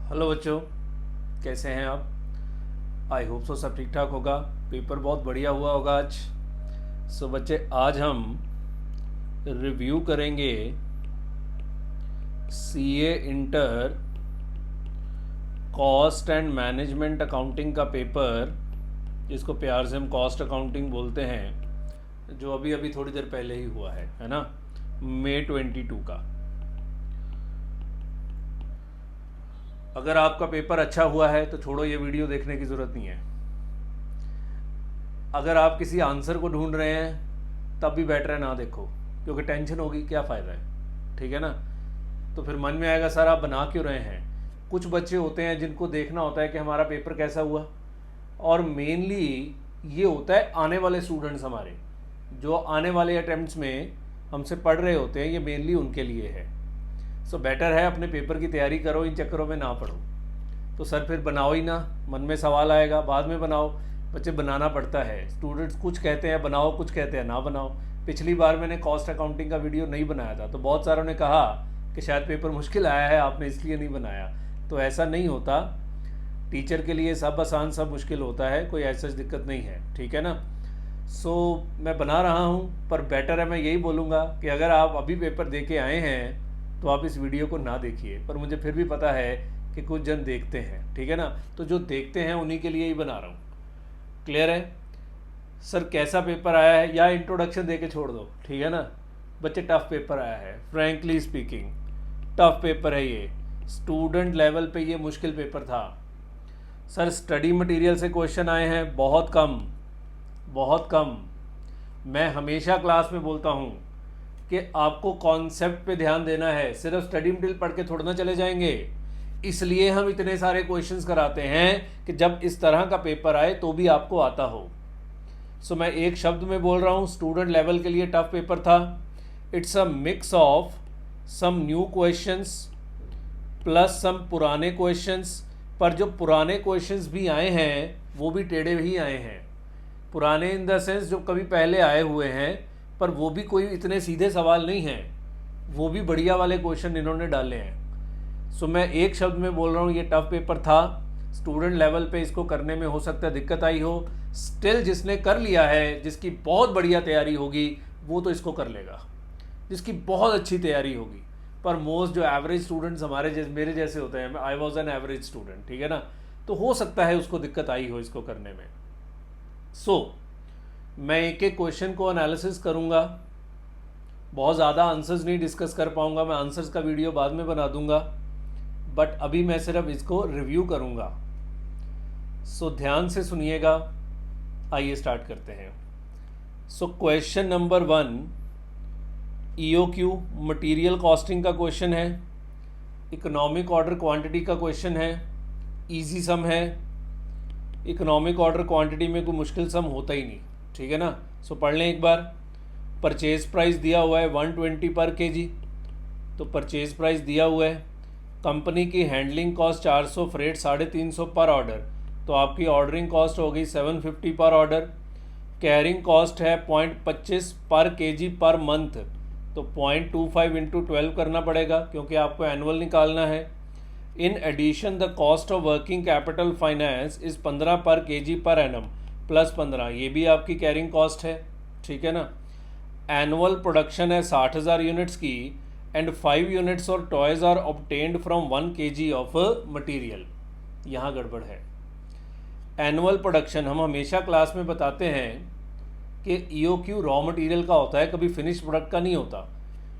Hello बच्चों, कैसे हैं आप। आई होप सो सब ठीक ठाक होगा। पेपर बहुत बढ़िया हुआ होगा आज। सो बच्चे, आज हम रिव्यू करेंगे CA inter cost and management accounting का पेपर, जिसको प्यार से हम कॉस्ट अकाउंटिंग बोलते हैं, जो अभी अभी थोड़ी देर पहले ही हुआ है ना, मई 22 का। अगर आपका पेपर अच्छा हुआ है तो छोड़ो, ये वीडियो देखने की ज़रूरत नहीं है। अगर आप किसी आंसर को ढूंढ रहे हैं तब भी बेटर है ना देखो, क्योंकि टेंशन होगी, क्या फ़ायदा है। ठीक है ना। तो फिर मन में आएगा सर आप बना क्यों रहे हैं। कुछ बच्चे होते हैं जिनको देखना होता है कि हमारा पेपर कैसा हुआ, और मेनली ये होता है आने वाले स्टूडेंट्स हमारे, जो आने वाले अटेम्प्ट्स में हमसे पढ़ रहे होते हैं, ये मेनली उनके लिए है। सो बेटर है अपने पेपर की तैयारी करो, इन चक्करों में ना पढ़ो। तो सर फिर बनाओ ही ना, मन में सवाल आएगा बाद में बनाओ। बच्चे बनाना पड़ता है। स्टूडेंट्स कुछ कहते हैं बनाओ, कुछ कहते हैं ना बनाओ। पिछली बार मैंने कॉस्ट अकाउंटिंग का वीडियो नहीं बनाया था तो बहुत सारों ने कहा कि शायद पेपर मुश्किल आया है, आपने इसलिए नहीं बनाया। तो ऐसा नहीं होता। टीचर के लिए सब आसान सब मुश्किल होता है, कोई ऐसा दिक्कत नहीं है। ठीक है ना। सो मैं बना रहा हूँ, पर बेटर है मैं यही बोलूँगा कि अगर आप अभी पेपर दे के आए हैं तो आप इस वीडियो को ना देखिए, पर मुझे फिर भी पता है कि कुछ जन देखते हैं। ठीक है ना। तो जो देखते हैं उन्हीं के लिए ही बना रहा हूँ। क्लियर है। सर कैसा पेपर आया है, या इंट्रोडक्शन दे के छोड़ दो। ठीक है ना। बच्चे टफ पेपर आया है, फ्रैंकली स्पीकिंग टफ पेपर है ये। स्टूडेंट लेवल पे ये मुश्किल पेपर था। सर स्टडी मटेरियल से क्वेश्चन आए हैं बहुत कम, बहुत कम। मैं हमेशा क्लास में बोलता हूँ कि आपको कॉन्सेप्ट पे ध्यान देना है, सिर्फ स्टडी मटेरियल पढ़ के थोड़ा ना चले जाएंगे। इसलिए हम इतने सारे क्वेश्चंस कराते हैं कि जब इस तरह का पेपर आए तो भी आपको आता हो। सो मैं एक शब्द में बोल रहा हूँ, स्टूडेंट लेवल के लिए टफ पेपर था। It's a mix of some new questions plus some पुराने क्वेश्चंस। पर जो पुराने क्वेश्चंस भी आए हैं वो भी टेढ़े ही आए हैं। पुराने इन द सेंस जो कभी पहले आए हुए हैं, पर वो भी कोई इतने सीधे सवाल नहीं हैं, वो भी बढ़िया वाले क्वेश्चन इन्होंने डाले हैं। सो मैं एक शब्द में बोल रहा हूँ, ये टफ पेपर था। स्टूडेंट लेवल पे इसको करने में हो सकता है दिक्कत आई हो। स्टिल जिसने कर लिया है, जिसकी बहुत बढ़िया तैयारी होगी, वो तो इसको कर लेगा, जिसकी बहुत अच्छी तैयारी होगी। पर मोस्ट जो एवरेज स्टूडेंट्स हमारे जैसे मेरे जैसे होते हैं, I was an average student, ठीक है ना, तो हो सकता है उसको दिक्कत आई हो इसको करने में। सो मैं एक एक क्वेश्चन को एनालिसिस करूँगा। बहुत ज़्यादा आंसर्स नहीं डिस्कस कर पाऊँगा, मैं आंसर्स का वीडियो बाद में बना दूँगा, बट अभी मैं सिर्फ इसको रिव्यू करूँगा। सो ध्यान से सुनिएगा। आइए स्टार्ट करते हैं। So question number 1 EOQ material costing का क्वेश्चन है। इकोनॉमिक ऑर्डर क्वांटिटी का क्वेश्चन है। इजी सम है। इकोनॉमिक ऑर्डर क्वांटिटी में कोई मुश्किल सम होता ही नहीं। ठीक है ना। सो पढ़ लें एक बार। परचेज प्राइस दिया हुआ है 120 पर केजी, तो परचेज प्राइस दिया हुआ है। कंपनी की हैंडलिंग कॉस्ट 400, फ्रेट 350 पर ऑर्डर, तो आपकी ऑर्डरिंग कॉस्ट हो गई 750 पर ऑर्डर। कैरिंग कॉस्ट है 0.25 पर केजी पर मंथ, तो 0.25 इंटू 12 करना पड़ेगा क्योंकि आपको एनुअल निकालना है। In addition the cost of working capital finance is 15 per KG per annum plus 15, ये भी आपकी कैरिंग कॉस्ट है। ठीक है ना। एनुअल प्रोडक्शन है 60,000 यूनिट्स की, एंड 5 यूनिट्स और toys are obtained from 1 kg of material. यहाँ गड़बड़ है। एनुअल प्रोडक्शन हम हमेशा क्लास में बताते हैं कि EOQ रॉ मटेरियल का होता है, कभी फिनिश प्रोडक्ट का नहीं होता।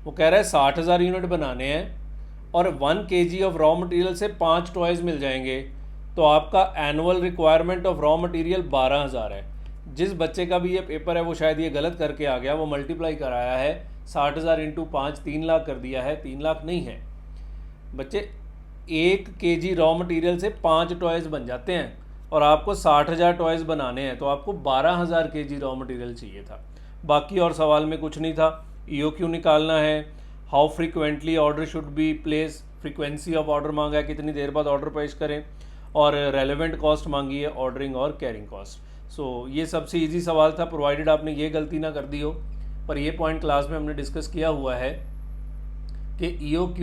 वो कह रहा है 60,000 यूनिट बनाने हैं और 1 kg ऑफ रॉ मटेरियल से 5 टॉयज़ मिल जाएंगे, तो आपका annual requirement of raw material 12,000 है। जिस बच्चे का भी ये पेपर है वो शायद ये गलत करके आ गया, वो मल्टीप्लाई कराया है 60,000 इंटू 5 3 लाख कर दिया है। 3 लाख नहीं है बच्चे, 1 kg रॉ मटेरियल से 5 टॉयज़ बन जाते हैं, और आपको 60,000 टॉयज़ बनाने हैं, तो आपको 12,000 kg रॉ मटेरियल चाहिए था। बाकी और सवाल में कुछ नहीं था। EOQ निकालना है। How frequently order should be place, frequency of order मांगा है, कितनी देर बाद ऑर्डर पेश करें, और रेलेवेंट कॉस्ट मांगी है, ऑर्डरिंग और कैरिंग कॉस्ट। सो ये सबसे इजी सवाल था, प्रोवाइडेड आपने ये गलती ना कर दी हो। पर ये पॉइंट क्लास में हमने डिस्कस किया हुआ है कि EOQ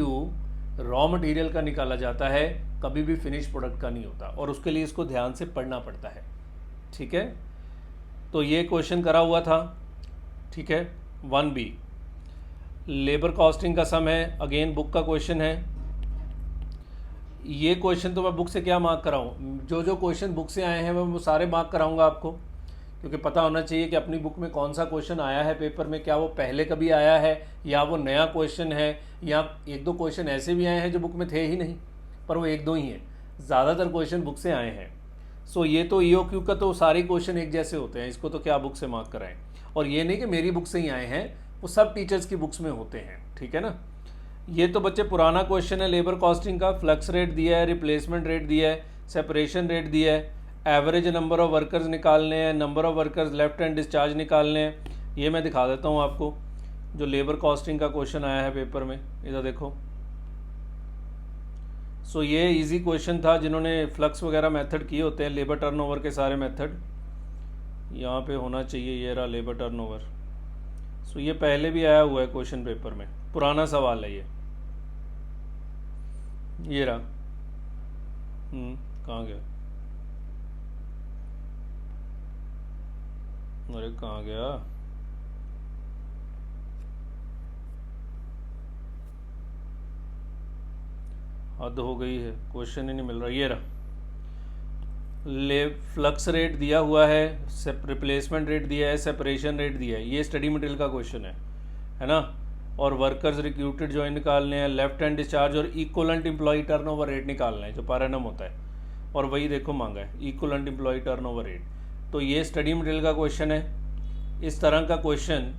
रॉ मटेरियल का निकाला जाता है, कभी भी फिनिश प्रोडक्ट का नहीं होता, और उसके लिए इसको ध्यान से पढ़ना पड़ता है। ठीक है, तो ये क्वेश्चन करा हुआ था। ठीक है, 1B लेबर कॉस्टिंग का सम है, अगेन बुक का क्वेश्चन है। ये क्वेश्चन तो मैं बुक से क्या मार्क कराऊँ, जो जो क्वेश्चन बुक से आए हैं मैं सारे मार्क कराऊंगा आपको, क्योंकि पता होना चाहिए कि अपनी बुक में कौन सा क्वेश्चन आया है पेपर में, क्या वो पहले कभी आया है या वो नया क्वेश्चन है, या एक दो क्वेश्चन ऐसे भी आए हैं जो बुक में थे ही नहीं, पर वो एक दो ही हैं, ज़्यादातर क्वेश्चन बुक से आए हैं। सो ये तो EOQ का तो सारे क्वेश्चन एक जैसे होते हैं, इसको तो क्या बुक से मार्क कराएं। और ये नहीं कि मेरी बुक से ही आए हैं, वो सब टीचर्स की बुक्स में होते हैं। ठीक है ना। ये तो बच्चे पुराना क्वेश्चन है लेबर कॉस्टिंग का। फ्लक्स रेट दिया है, रिप्लेसमेंट रेट दिया है, सेपरेशन रेट दिया है, एवरेज नंबर ऑफ वर्कर्स निकालने हैं, number of workers left and discharge निकालने हैं। ये मैं दिखा देता हूँ आपको, जो लेबर कॉस्टिंग का क्वेश्चन आया है पेपर में, इधर देखो। सो ये इजी क्वेश्चन था, जिन्होंने फ्लक्स वगैरह मेथड किए होते हैं, लेबर टर्नओवर के सारे मेथड यहाँ पे होना चाहिए। ये रहा लेबर टर्नओवर। सो ये पहले भी आया हुआ है क्वेश्चन पेपर में, पुराना सवाल है ये रहा। कहाँ गया, अरे कहाँ गया, हद हो गई है, क्वेश्चन ही नहीं मिल रहा। ये रहा, फ्लक्स रेट दिया हुआ है, रिप्लेसमेंट रेट दिया है, सेपरेशन रेट दिया है। ये स्टडी मटेरियल का क्वेश्चन है ना। और वर्कर्स रिक्रूटेड जो निकालने हैं, लेफ्ट हैंड डिस्चार्ज और इक्वलेंट एम्प्लॉय टर्नओवर रेट निकालना है, जो पर एनम होता है, और वही देखो मांगा है, इक्वलेंट एम्प्लॉय टर्नओवर रेट। तो ये स्टडी मटेरियल का क्वेश्चन है। इस तरह का क्वेश्चन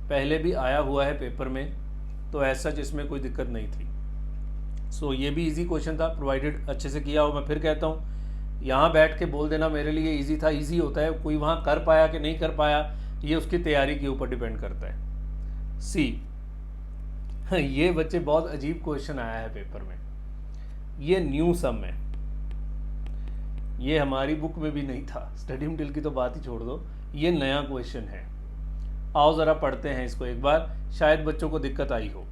पहले भी आया हुआ है पेपर में, तो ऐसा जिसमें कोई दिक्कत नहीं थी। सो ये भी इजी क्वेश्चन था, प्रोवाइडेड अच्छे से किया हो। मैं फिर कहता हूँ, यहाँ बैठ के बोल देना मेरे लिए इजी था, इजी होता है, कोई वहाँ कर पाया कि नहीं कर पाया, ये उसकी तैयारी के ऊपर डिपेंड करता है। सी ये बच्चे बहुत अजीब क्वेश्चन आया है पेपर में, ये न्यू सम है, ये हमारी बुक में भी नहीं था, स्टडी मटेरियल की तो बात ही छोड़ दो, ये नया क्वेश्चन है। आओ ज़रा पढ़ते हैं इसको एक बार, शायद बच्चों को दिक्कत आई हो।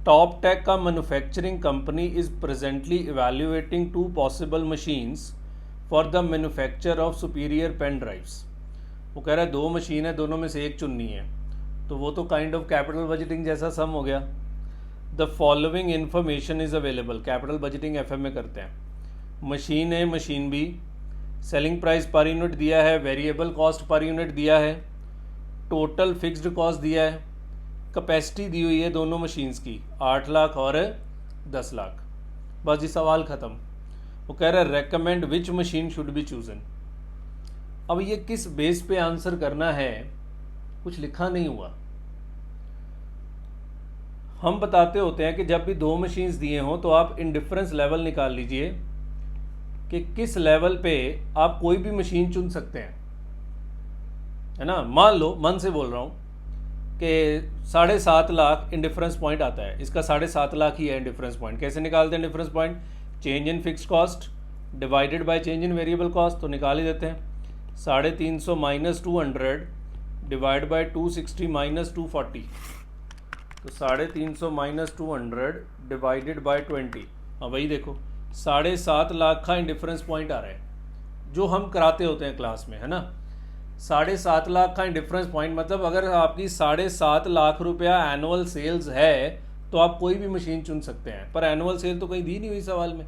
टॉप टेक का manufacturing company is presently evaluating 2 possible machines for the manufacture of superior pen drives. वो कह रहा है 2 मशीन है, दोनों में से एक चुननी है, तो वो तो काइंड ऑफ कैपिटल बजटिंग जैसा सम हो गया। The following information is available, capital budgeting FM में करते हैं। Machine A machine B, selling price per unit दिया है, वेरिएबल कॉस्ट पर यूनिट दिया है, टोटल फिक्स्ड कॉस्ट दिया है, कैपेसिटी दी हुई है दोनों मशीन्स की 8 लाख और 10 लाख। बस जी सवाल ख़त्म। वो कह रहा है recommend which machine should be chosen. अब ये किस बेस पे आंसर करना है, कुछ लिखा नहीं हुआ। हम बताते होते हैं कि जब भी 2 मशीन्स दिए हों तो आप इंडिफरेंस लेवल निकाल लीजिए कि किस लेवल पे आप कोई भी मशीन चुन सकते हैं, है ना। मान लो, मन से बोल रहा हूँ कि 7.5 लाख इंडिफरेंस पॉइंट आता है, इसका 7.5 लाख ही है इंडिफरेंस पॉइंट। कैसे निकालते हैं indifference point, change in fixed cost divided by change in variable cost, तो निकाल ही देते हैं। 350 माइनस 200 डिवाइड बाय 260 माइनस 240, तो 350 माइनस 200 डिवाइडेड बाय 20। अब वही देखो 7.5 लाख का इंडिफरेंस पॉइंट आ रहा है, जो हम कराते होते हैं क्लास में, है ना। 7.5 लाख का इंडिफरेंस पॉइंट मतलब अगर आपकी 7.5 लाख रुपया एनुअल सेल्स है तो आप कोई भी मशीन चुन सकते हैं, पर एनुअल सेल तो कहीं दी नहीं हुई सवाल में,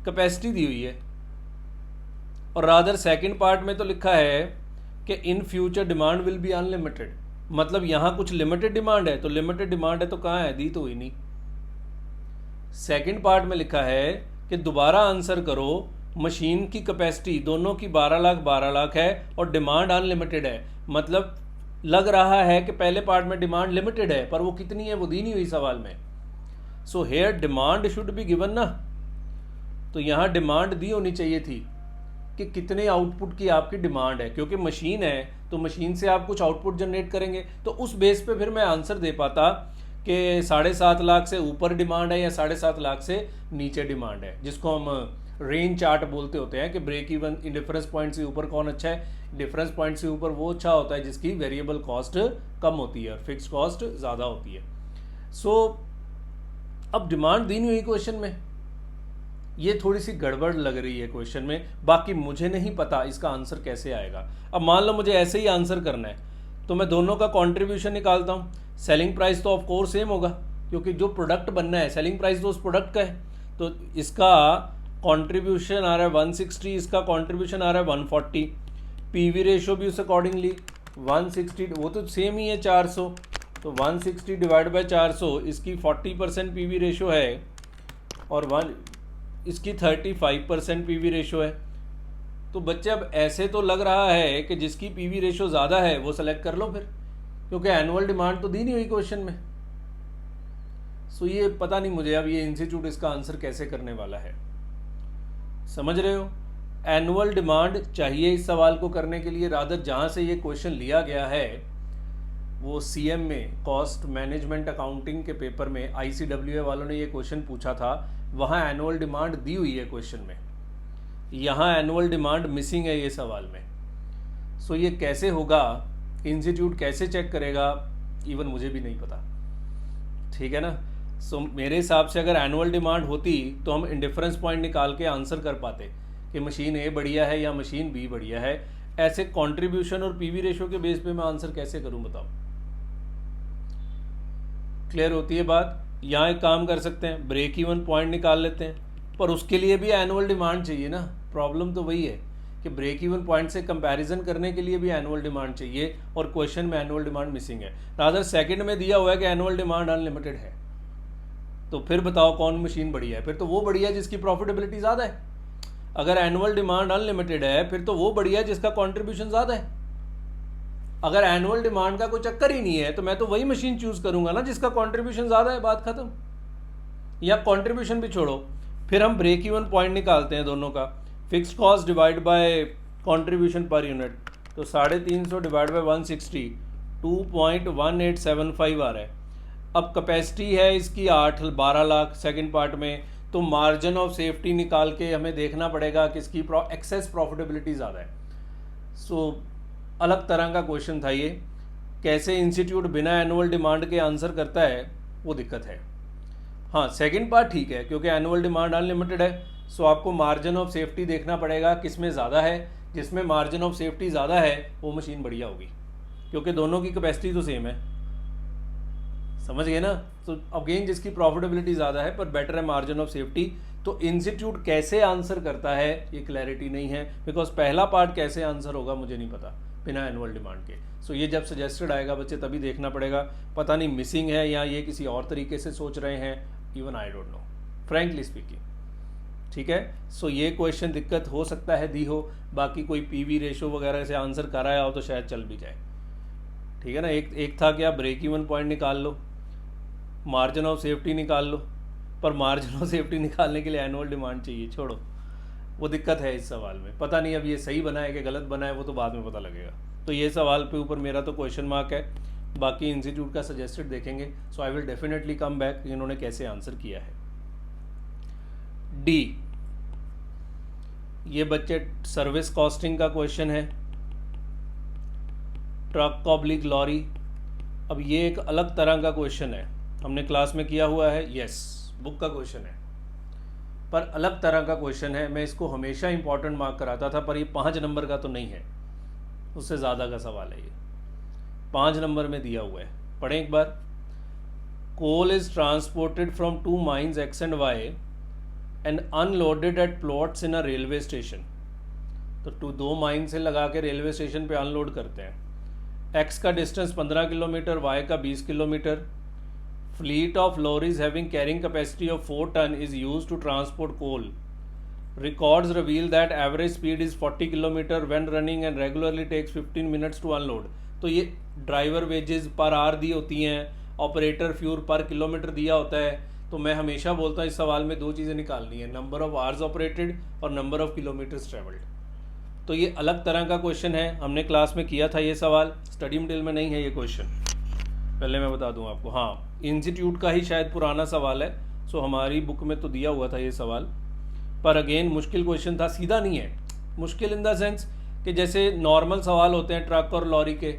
कैपेसिटी दी हुई है। और रादर सेकंड पार्ट में तो लिखा है कि in future demand will be unlimited, मतलब यहाँ कुछ लिमिटेड डिमांड है, तो लिमिटेड डिमांड है तो कहाँ है, दी तो हुई नहीं। सेकंड पार्ट में लिखा है कि दोबारा आंसर करो, मशीन की कैपेसिटी दोनों की 12 लाख है और डिमांड अनलिमिटेड है, मतलब लग रहा है कि पहले पार्ट में डिमांड लिमिटेड है, पर वो कितनी है वो दी नहीं हुई सवाल में। So here demand should be given ना, तो यहाँ डिमांड दी होनी चाहिए थी कि कितने आउटपुट की आपकी डिमांड है, क्योंकि मशीन है तो मशीन से आप कुछ आउटपुट जनरेट करेंगे, तो उस बेस पे फिर मैं आंसर दे पाता कि 7.5 लाख से ऊपर डिमांड है या 7.5 लाख से नीचे डिमांड है, जिसको हम रेंज चार्ट बोलते होते हैं कि ब्रेक इवन इंडिफरेंस पॉइंट से ऊपर कौन अच्छा है, डिफरेंस पॉइंट से ऊपर वो अच्छा होता है जिसकी वेरिएबल कॉस्ट कम होती है और फिक्स कॉस्ट ज़्यादा होती है। सो अब डिमांड दी नहीं हुई क्वेश्चन में, ये थोड़ी सी गड़बड़ लग रही है क्वेश्चन में। बाकी मुझे नहीं पता इसका आंसर कैसे आएगा। अब मान लो मुझे ऐसे ही आंसर करना है तो मैं दोनों का कंट्रीब्यूशन निकालता हूँ। सेलिंग प्राइस तो ऑफ कोर्स सेम होगा, क्योंकि जो प्रोडक्ट बनना है सेलिंग प्राइस तो उस प्रोडक्ट का है। तो इसका कंट्रीब्यूशन आ रहा है 160, इसका कंट्रीब्यूशन आ रहा है 140। पीवी रेशो भी उस अकॉर्डिंगली 160, वो तो सेम ही है 400। तो 160 डिवाइड बाई 400, इसकी 40% पीवी रेशो है और इसकी 35% पीवी रेशो है। तो बच्चे अब ऐसे तो लग रहा है कि जिसकी पीवी रेशो ज़्यादा है वो सेलेक्ट कर लो फिर, क्योंकि एनुअल डिमांड तो दी नहीं हुई क्वेश्चन में। सो ये पता नहीं मुझे अब ये इंस्टीट्यूट इसका आंसर कैसे करने वाला है, समझ रहे हो। एनुअल डिमांड चाहिए इस सवाल को करने के लिए। रादर जहाँ से ये क्वेश्चन लिया गया है वो सीएम में कॉस्ट मैनेजमेंट अकाउंटिंग के पेपर में ICWA वालों ने ये क्वेश्चन पूछा था, वहाँ एनुअल डिमांड दी हुई है क्वेश्चन में, यहाँ एनुअल डिमांड मिसिंग है ये सवाल में। सो ये कैसे होगा, इंस्टीट्यूट कैसे चेक करेगा, इवन मुझे भी नहीं पता, ठीक है ना। सो मेरे हिसाब से अगर एनुअल डिमांड होती तो हम इंडिफरेंस पॉइंट निकाल के आंसर कर पाते कि मशीन ए बढ़िया है या मशीन बी बढ़िया है। ऐसे कंट्रीब्यूशन और पीवी रेशो के बेस पे मैं आंसर कैसे करूं बताओ। क्लियर होती है बात। यहाँ एक काम कर सकते हैं, ब्रेक इवन पॉइंट निकाल लेते हैं, पर उसके लिए भी एनुअल डिमांड चाहिए ना। प्रॉब्लम तो वही है कि ब्रेक इवन पॉइंट से कंपैरिजन करने के लिए भी एनुअल डिमांड चाहिए और क्वेश्चन में एनुअल डिमांड मिसिंग है। रादर सेकंड में दिया हुआ है कि एनुअल डिमांड अनलिमिटेड है, तो फिर बताओ कौन मशीन बढ़िया है। फिर तो वो बढ़िया है जिसकी प्रॉफिटेबिलिटी ज़्यादा है। अगर एनुअल डिमांड अनलिमिटेड है फिर तो वो बढ़िया है जिसका कॉन्ट्रीब्यूशन ज़्यादा है। अगर एनुअल डिमांड का कोई चक्कर ही नहीं है तो मैं तो वही मशीन चूज करूंगा ना जिसका कंट्रीब्यूशन ज़्यादा है, बात खत्म। या कंट्रीब्यूशन भी छोड़ो, फिर हम ब्रेक इवन पॉइंट निकालते हैं दोनों का। Fixed cost divide by contribution per unit, तो 350 डिवाइड बाय 160 2.1875 आ रहा है। अब कैपेसिटी है इसकी 12 लाख सेकेंड पार्ट में, तो मार्जिन ऑफ सेफ्टी निकाल के हमें देखना पड़ेगा किसकी एक्सेस प्रॉफिटेबिलिटी ज़्यादा है। सो अलग तरह का क्वेश्चन था ये, कैसे इंस्टीट्यूट बिना एनुअल डिमांड के आंसर करता है वो दिक्कत है। हाँ सेकंड पार्ट ठीक है, क्योंकि एनुअल डिमांड अनलिमिटेड है, सो आपको मार्जिन ऑफ सेफ्टी देखना पड़ेगा किस में ज़्यादा है। जिसमें मार्जिन ऑफ सेफ्टी ज़्यादा है वो मशीन बढ़िया होगी, क्योंकि दोनों की कैपेसिटी तो सेम है, समझ गए ना। तो अगेन जिसकी प्रॉफिटेबिलिटी ज़्यादा है पर बेटर है मार्जिन ऑफ सेफ्टी, तो इंस्टीट्यूट कैसे आंसर करता है ये क्लैरिटी नहीं है, बिकॉज पहला पार्ट कैसे आंसर होगा मुझे नहीं पता बिना एनुअल डिमांड के। सो ये जब सजेस्टेड आएगा बच्चे तभी देखना पड़ेगा, पता नहीं मिसिंग है या ये किसी और तरीके से सोच रहे हैं, even I don't know frankly speaking, ठीक है। सो ये क्वेश्चन दिक्कत हो सकता है दी हो, बाकी कोई पीवी रेशो वगैरह से आंसर कराया हो तो शायद चल भी जाए, ठीक है ना। एक था क्या, ब्रेक इवन पॉइंट निकाल लो, मार्जिन ऑफ सेफ्टी निकाल लो, पर मार्जिन ऑफ सेफ्टी निकालने के लिए एनुअल डिमांड चाहिए, छोड़ो वो दिक्कत है इस सवाल में। पता नहीं अब ये सही बना है कि गलत बना है, वो तो बाद में पता लगेगा। तो ये सवाल पे ऊपर मेरा तो क्वेश्चन मार्क है, बाकी इंस्टीट्यूट का सजेस्टेड देखेंगे। So I will definitely come back इन्होंने कैसे आंसर किया है। डी, ये बच्चे सर्विस कॉस्टिंग का क्वेश्चन है, ट्रक ऑब्लिक लॉरी। अब ये एक अलग तरह का क्वेश्चन है, हमने क्लास में किया हुआ है, यस बुक का क्वेश्चन है, पर अलग तरह का क्वेश्चन है। मैं इसको हमेशा इंपॉर्टेंट मार्क कराता था, पर ये 5 नंबर का तो नहीं है, उससे ज़्यादा का सवाल है ये, 5 नंबर में दिया हुआ है। पढ़ें एक बार। Coal is transported from 2 mines X and Y and unloaded at plots in a railway station. तो 2 माइन से लगा के रेलवे स्टेशन पे अनलोड करते हैं। X का डिस्टेंस 15 किलोमीटर, Y का 20 kilometre. Fleet of lorries having carrying capacity of 4 ton is used to transport coal. Records reveal that average speed is 40 km when running and regularly takes 15 minutes to unload. तो ये driver wages per hour दी होती हैं, operator fuel पर kilometre दिया होता है। तो मैं हमेशा बोलता हूँ इस सवाल में 2 चीज़ें निकालनी है, नंबर ऑफ आवर्स ऑपरेटेड और नंबर ऑफ किलोमीटर्स ट्रेवल्ड। तो ये अलग तरह का क्वेश्चन है, हमने क्लास में किया था ये सवाल, स्टडी मटेरियल में नहीं है ये क्वेश्चन, पहले मैं बता दूं आपको। हाँ इंस्टीट्यूट का ही शायद पुराना सवाल है, सो हमारी बुक में तो दिया हुआ था ये सवाल, पर अगेन मुश्किल क्वेश्चन था, सीधा नहीं है। मुश्किल इन द सेंस कि जैसे नॉर्मल सवाल होते हैं ट्रक और लॉरी के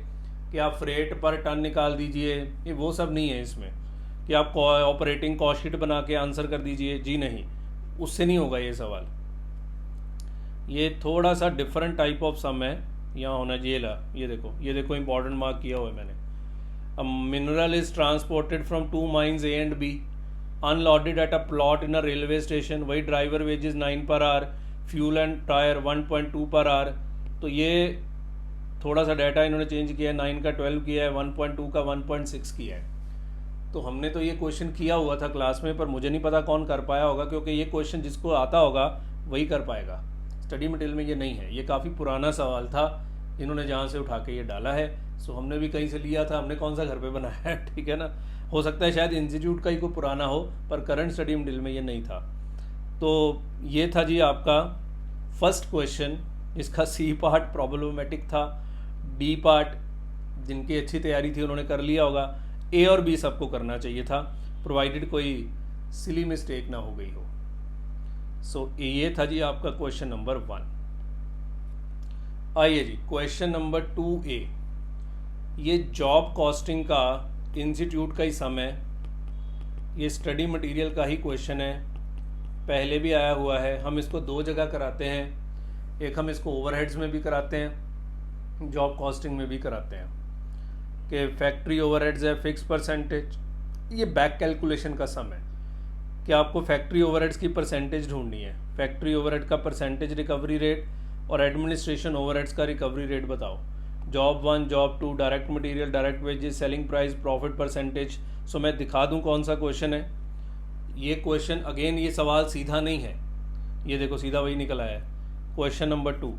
कि आप फ्रेट पर टन निकाल दीजिए, ये वो सब नहीं है इसमें। कि आप ऑपरेटिंग कॉस्ट शीट बना के आंसर कर दीजिए, जी नहीं, उससे नहीं होगा ये सवाल। ये थोड़ा सा डिफरेंट टाइप ऑफ सम है, यहाँ होना चाहिए। ला ये देखो इंपॉर्टेंट मार्क किया हुआ है मैंने। A mineral is transported from 2 mines A and B, unloaded at a plot in a railway station, वही driver wages 9 per our, fuel and tyre 1.2 per hour. तो ये थोड़ा सा डाटा इन्होंने चेंज किया है, 9 का 12 किया है, 1.2 का 1.6 किया है। तो हमने तो ये क्वेश्चन किया हुआ था क्लास में, पर मुझे नहीं पता कौन कर पाया होगा, क्योंकि ये क्वेश्चन जिसको आता होगा वही कर पाएगा। स्टडी मटेरियल में ये नहीं है, ये काफ़ी पुराना सवाल था, इन्होंने जहाँ से उठा के ये डाला है। सो हमने भी कहीं से लिया था, हमने कौन सा घर पे बनाया है, ठीक है ना। हो सकता है शायद इंस्टीट्यूट का ही कोई पुराना हो, पर करंट स्टडी मटेरियल में ये नहीं था। तो ये था जी आपका फर्स्ट क्वेश्चन। इसका सी पार्ट प्रॉब्लमेटिक था, डी पार्ट जिनकी अच्छी तैयारी थी उन्होंने कर लिया होगा, ए और बी सबको करना चाहिए था, प्रोवाइडेड कोई सिली मिस्टेक ना हो गई हो। सो ये था जी आपका क्वेश्चन नंबर 1। आइए जी क्वेश्चन नंबर 2A। ये जॉब कॉस्टिंग का इंस्टीट्यूट का ही सम है, ये स्टडी मटेरियल का ही क्वेश्चन है, पहले भी आया हुआ है। हम इसको 2 जगह कराते हैं, एक हम इसको ओवरहेड्स में भी कराते हैं, जॉब कॉस्टिंग में भी कराते हैं कि फैक्ट्री ओवरहेड्स है फिक्स परसेंटेज। ये बैक कैलकुलेशन का सम है कि आपको फैक्ट्री ओवरहेड्स की परसेंटेज ढूंढनी है, फैक्ट्री ओवरहेड का परसेंटेज रिकवरी रेट और एडमिनिस्ट्रेशन ओवरहेड्स का रिकवरी रेट बताओ। Job 1, job 2, direct material, direct wages, selling price, profit percentage. So मैं दिखा दूं कौन सा क्वेश्चन है ये क्वेश्चन। अगेन ये सवाल सीधा नहीं है, ये देखो सीधा वही निकल आया है। क्वेश्चन नंबर 2,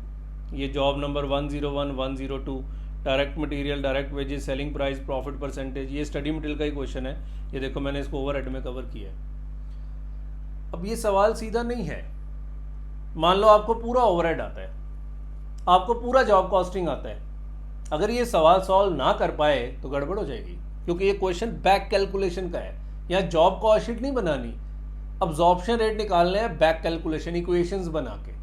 ये job number 101, 102, direct material, direct wages, selling price, profit percentage, ये स्टडी मटेरियल का ही क्वेश्चन है। ये देखो मैंने इसको ओवरहेड में कवर किया है। अब ये सवाल सीधा नहीं है। मान लो आपको पूरा ओवरहेड आता है, आपको पूरा जॉब कॉस्टिंग आता है, अगर ये सवाल सॉल्व ना कर पाए तो गड़बड़ हो जाएगी, क्योंकि ये क्वेश्चन बैक कैलकुलेशन का है। यहाँ जॉब कॉस्ट शीट नहीं बनानी, अब्जॉर्प्शन रेट निकालना है बैक कैलकुलेशन इक्वेशंस बना के।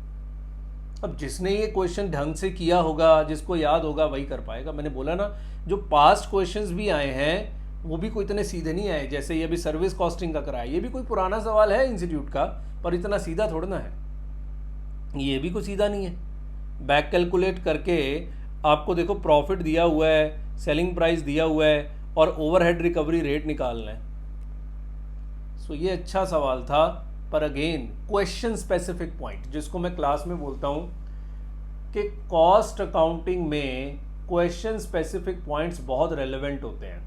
अब जिसने ये क्वेश्चन ढंग से किया होगा, जिसको याद होगा, वही कर पाएगा। मैंने बोला ना, जो पास्ट क्वेश्चंस भी आए हैं वो भी कोई इतने सीधे नहीं आए। जैसे ये भी सर्विस कॉस्टिंग का कराया, ये भी कोई पुराना सवाल है इंस्टीट्यूट का, पर इतना सीधा थोड़ा ना है, ये भी कोई सीधा नहीं है। बैक कैलकुलेट करके आपको देखो प्रॉफिट दिया हुआ है, सेलिंग प्राइस दिया हुआ है और ओवरहेड रिकवरी रेट निकालना है। सो ये अच्छा सवाल था, पर अगेन क्वेश्चन स्पेसिफिक पॉइंट, जिसको मैं क्लास में बोलता हूँ कि कॉस्ट अकाउंटिंग में क्वेश्चन स्पेसिफिक पॉइंट्स बहुत रेलेवेंट होते हैं।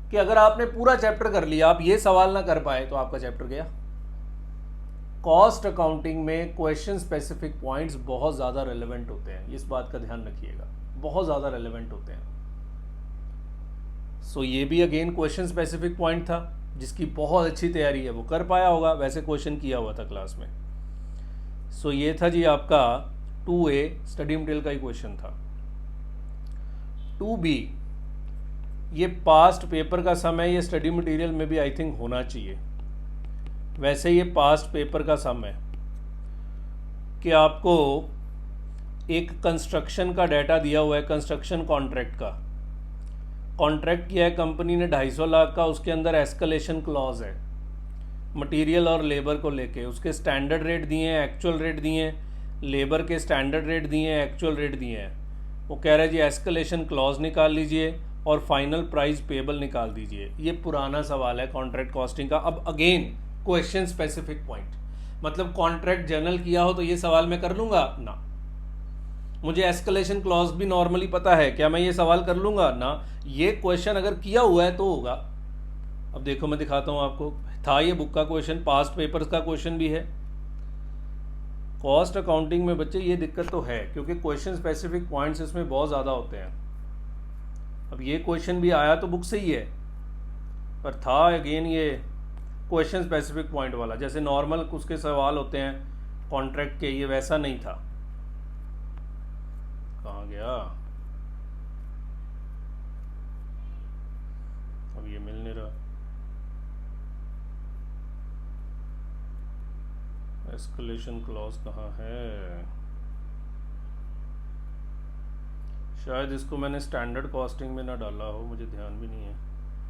कि अगर आपने पूरा चैप्टर कर लिया, आप ये सवाल ना कर पाए तो आपका चैप्टर गया। कॉस्ट अकाउंटिंग में क्वेश्चन स्पेसिफिक पॉइंट्स बहुत ज़्यादा रेलेवेंट होते हैं, इस बात का ध्यान रखिएगा, बहुत ज़्यादा रेलेवेंट होते हैं। सो ये भी अगेन क्वेश्चन स्पेसिफिक पॉइंट था, जिसकी बहुत अच्छी तैयारी है वो कर पाया होगा, वैसे क्वेश्चन किया हुआ था क्लास में। सो ये था जी आपका 2A स्टडी मटेरियल का ही क्वेश्चन था। 2B ये पास्ट पेपर का सम है, ये स्टडी मटेरियल में भी आई थिंक होना चाहिए। वैसे ये पास्ट पेपर का सम है कि आपको एक कंस्ट्रक्शन का डाटा दिया हुआ है, कंस्ट्रक्शन कॉन्ट्रैक्ट का। कॉन्ट्रैक्ट किया है कंपनी ने 250 लाख का, उसके अंदर एस्केलेशन क्लॉज है मटेरियल और लेबर को लेके। उसके स्टैंडर्ड रेट दिए हैं, एक्चुअल रेट दिए हैं, लेबर के स्टैंडर्ड रेट दिए हैं, एक्चुअल रेट दिए हैं। वो कह रहा है जी एस्केलेशन क्लॉज निकाल लीजिए और फाइनल प्राइस पेबल निकाल दीजिए। ये पुराना सवाल है कॉन्ट्रैक्ट कॉस्टिंग का। अब अगेन क्वेश्चन स्पेसिफिक पॉइंट, मतलब कॉन्ट्रैक्ट जनरल किया हो तो ये सवाल मैं कर लूँगा ना, मुझे एस्केलेशन क्लॉज भी नॉर्मली पता है, क्या मैं ये सवाल कर लूँगा ना। ये क्वेश्चन अगर किया हुआ है तो होगा। अब देखो मैं दिखाता हूँ आपको, था ये बुक का क्वेश्चन, पास्ट पेपर्स का क्वेश्चन भी है। कॉस्ट अकाउंटिंग में बच्चे ये दिक्कत तो है, क्योंकि क्वेश्चन स्पेसिफिक पॉइंट्स इसमें बहुत ज़्यादा होते हैं। अब ये क्वेश्चन भी आया तो बुक से ही है, पर था अगेन ये क्वेश्चन स्पेसिफिक पॉइंट वाला, जैसे नॉर्मल उसके सवाल होते हैं कॉन्ट्रैक्ट के, ये वैसा नहीं था। कहाँ गया, अब ये मिल नहीं रहा। एस्केलेशन क्लॉज कहाँ है, शायद इसको मैंने स्टैंडर्ड कॉस्टिंग में ना डाला हो, मुझे ध्यान भी नहीं है।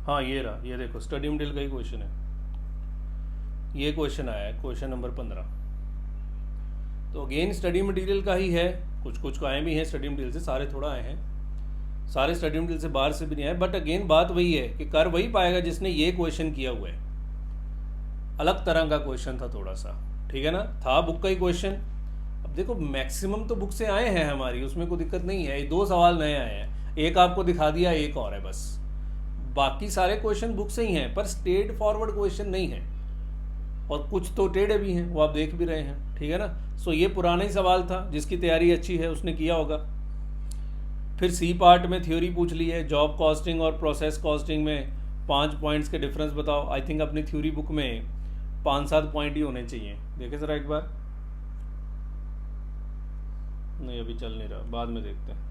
हाँ ये रहा, ये देखो स्टडी मटेरियल का ही क्वेश्चन है, ये क्वेश्चन आया है, क्वेश्चन नंबर 15। तो अगेन स्टडी मटेरियल का ही है, कुछ कुछ आए भी हैं स्टडी मटेरियल से, सारे थोड़ा आए हैं, सारे स्टडी मटेरियल से बाहर से भी नहीं आए, बट अगेन बात वही है कि कर वही पाएगा जिसने ये क्वेश्चन किया हुआ है। अलग तरह का क्वेश्चन था थोड़ा सा, ठीक है ना, था बुक का ही क्वेश्चन। अब देखो मैक्सिमम तो बुक से आए हैं हमारी, उसमें कोई दिक्कत नहीं है, 2 सवाल नए आए हैं, एक आपको दिखा दिया, एक और है बस, बाकी सारे क्वेश्चन बुक से ही हैं, पर स्ट्रेट फॉरवर्ड क्वेश्चन नहीं है, और कुछ तो टेढ़े भी हैं, वो आप देख भी रहे हैं, ठीक है ना। सो ये पुराना ही सवाल था, जिसकी तैयारी अच्छी है उसने किया होगा। फिर सी पार्ट में थ्योरी पूछ ली है, जॉब कॉस्टिंग और प्रोसेस कॉस्टिंग में 5 पॉइंट्स के डिफरेंस बताओ। आई थिंक अपनी थ्योरी बुक में 5-7 पॉइंट ही होने चाहिए, देखें ज़रा एक बार, नहीं अभी चल नहीं रहा, बाद में देखते हैं।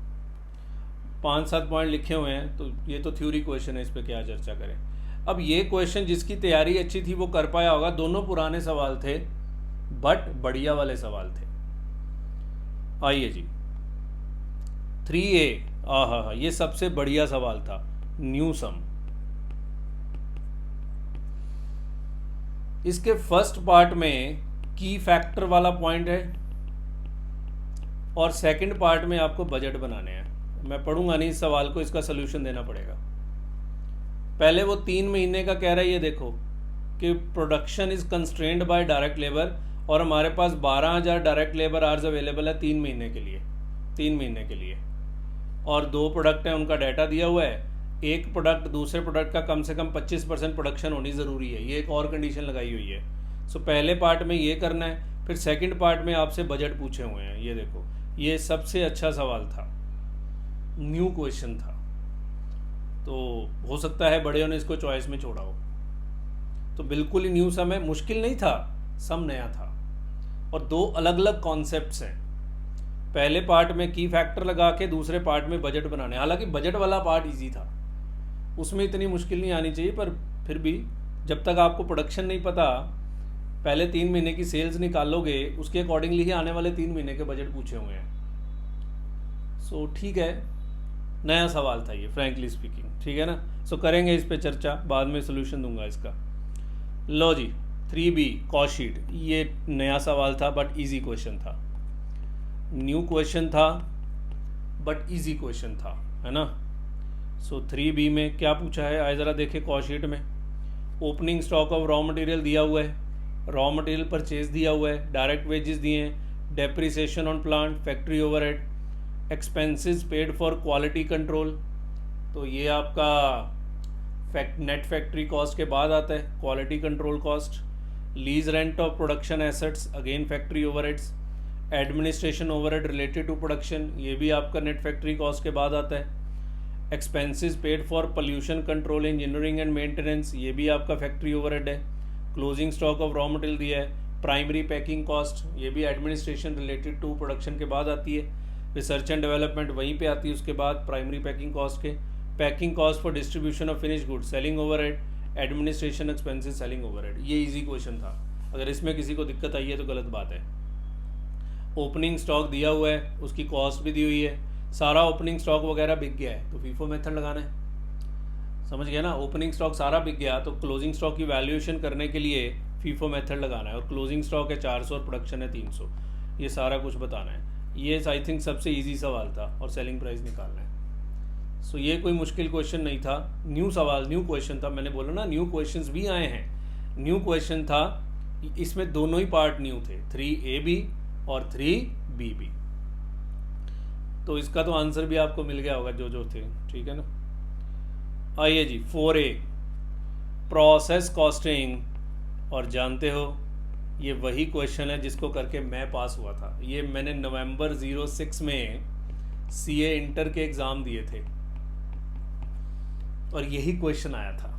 5-7 पॉइंट लिखे हुए हैं, तो ये तो थ्योरी क्वेश्चन है, इस पर क्या चर्चा करें। अब ये क्वेश्चन जिसकी तैयारी अच्छी थी वो कर पाया होगा, दोनों पुराने सवाल थे बट बढ़िया वाले सवाल थे। आइए जी 3A, हाँ, ये सबसे बढ़िया सवाल था, न्यू सम। इसके फर्स्ट पार्ट में की फैक्टर वाला पॉइंट है, और सेकंड पार्ट में आपको बजट बनाने हैं। मैं पढ़ूंगा नहीं इस सवाल को, इसका सोल्यूशन देना पड़ेगा। पहले वो 3 महीने का कह रहा है, ये देखो कि production is constrained by direct labour, और हमारे पास 12,000 डायरेक्ट लेबर आवर्स अवेलेबल है 3 महीने के लिए, 3 महीने के लिए, और 2 प्रोडक्ट हैं, उनका डाटा दिया हुआ है, एक प्रोडक्ट दूसरे प्रोडक्ट का कम से कम 25% प्रोडक्शन होनी ज़रूरी है, ये एक और कंडीशन लगाई हुई है। सो पहले पार्ट में ये करना है, फिर सेकंड पार्ट में आपसे बजट पूछे हुए हैं। ये देखो, ये सबसे अच्छा सवाल था, न्यू क्वेश्चन था, तो हो सकता है बड़े ने इसको चॉइस में छोड़ा हो, तो बिल्कुल ही न्यू सम है, मुश्किल नहीं था, सम नया था, और 2 अलग अलग कॉन्सेप्ट्स हैं। पहले पार्ट में की फैक्टर लगा के, दूसरे पार्ट में बजट बनाने, हालांकि बजट वाला पार्ट इजी था, उसमें इतनी मुश्किल नहीं आनी चाहिए, पर फिर भी जब तक आपको प्रोडक्शन नहीं पता, पहले 3 महीने की सेल्स निकालोगे, उसके अकॉर्डिंगली ही आने वाले 3 महीने के बजट पूछे हुए हैं। सो ठीक है, नया सवाल था ये, फ्रैंकली स्पीकिंग, ठीक है ना। सो करेंगे इस पे चर्चा, बाद में सोल्यूशन दूंगा इसका। लो जी 3B कॉस्ट शीट, ये नया सवाल था बट इजी क्वेश्चन था, न्यू क्वेश्चन था बट इजी क्वेश्चन था, है ना। सो 3B में क्या पूछा है, आए ज़रा देखें कॉस्ट शीट में। Opening stock of raw material दिया हुआ है, रॉ मटेरियल परचेज दिया हुआ है, डायरेक्ट वेजेस दिए हैं, depreciation on plant, factory overhead, expenses paid for quality control, तो ये आपका नेट फैक्ट्री कॉस्ट के बाद आता है, quality control cost, lease rent of production assets, again factory overheads, administration overhead related to production, ये भी आपका नेट फैक्ट्री कॉस्ट के बाद आता है, expenses paid for pollution control, engineering and maintenance, ये भी आपका फैक्ट्री ओवरहेड है, closing stock of raw material दिया है, प्राइमरी पैकिंग कॉस्ट, ये भी एडमिनिस्ट्रेशन रिलेटेड टू प्रोडक्शन के बाद आती है, रिसर्च एंड डेवलपमेंट वहीं पे आती है उसके बाद प्राइमरी पैकिंग कॉस्ट के, packing cost for distribution of finish good, selling overhead, administration expenses, selling overhead. ये इजी क्वेश्चन था, अगर इसमें किसी को दिक्कत आई है तो गलत बात है। ओपनिंग स्टॉक दिया हुआ है, उसकी कॉस्ट भी दी हुई है, सारा ओपनिंग स्टॉक वगैरह बिक गया है तो फीफो मेथड लगाना है, समझ गया ना। ओपनिंग स्टॉक सारा बिक गया तो क्लोजिंग स्टॉक की वैल्यूएशन करने के लिए फीफो मेथड लगाना है, और क्लोजिंग स्टॉक है 400 और प्रोडक्शन है 300, ये सारा कुछ बताना है। ये आई थिंक सबसे इजी सवाल था, और सेलिंग प्राइस निकालना है। सो ये कोई मुश्किल क्वेश्चन नहीं था, न्यू सवाल, न्यू क्वेश्चन था, मैंने बोला ना न्यू क्वेश्चंस भी आए हैं, न्यू क्वेश्चन था, इसमें दोनों ही पार्ट न्यू थे, 3AB और 3B भी। तो इसका तो आंसर भी आपको मिल गया होगा जो जो थे, ठीक है ना। आइए जी 4A प्रोसेस कॉस्टिंग, और जानते हो ये वही क्वेश्चन है जिसको करके मैं पास हुआ था, ये मैंने नवंबर 06 में CA इंटर के एग्ज़ाम दिए थे और यही क्वेश्चन आया था,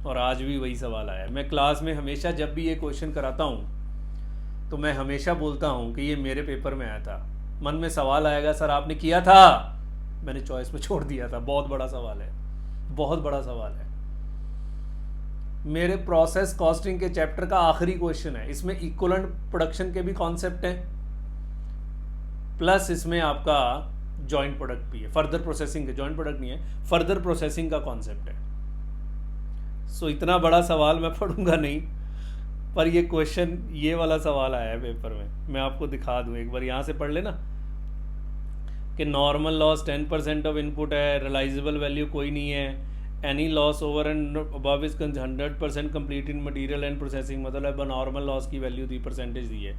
और आज भी वही सवाल आया। मैं क्लास में हमेशा जब भी ये क्वेश्चन कराता हूँ तो मैं हमेशा बोलता हूँ कि ये मेरे पेपर में आया था। मन में सवाल आएगा, सर आपने किया था, मैंने चॉइस में छोड़ दिया था, बहुत बड़ा सवाल है, बहुत बड़ा सवाल है। मेरे प्रोसेस कॉस्टिंग के चैप्टर का आखिरी क्वेश्चन है, इसमें इक्विवेलेंट प्रोडक्शन के भी कॉन्सेप्ट हैं, प्लस इसमें आपका जॉइंट प्रोडक्ट भी है, फर्दर प्रोसेसिंग के, जॉइंट प्रोडक्ट नहीं है, फर्दर प्रोसेसिंग का कॉन्सेप्ट है। सो इतना बड़ा सवाल मैं पढ़ूंगा नहीं, पर ये क्वेश्चन, ये वाला सवाल आया है पेपर में, मैं आपको दिखा दूं, एक बार यहाँ से पढ़ लेना कि नॉर्मल लॉस 10% ऑफ इनपुट है, रियलाइजेबल वैल्यू कोई नहीं है, any loss over and above is 100% complete in material and processing, मतलब नॉर्मल लॉस की वैल्यू दी, परसेंटेज दी है।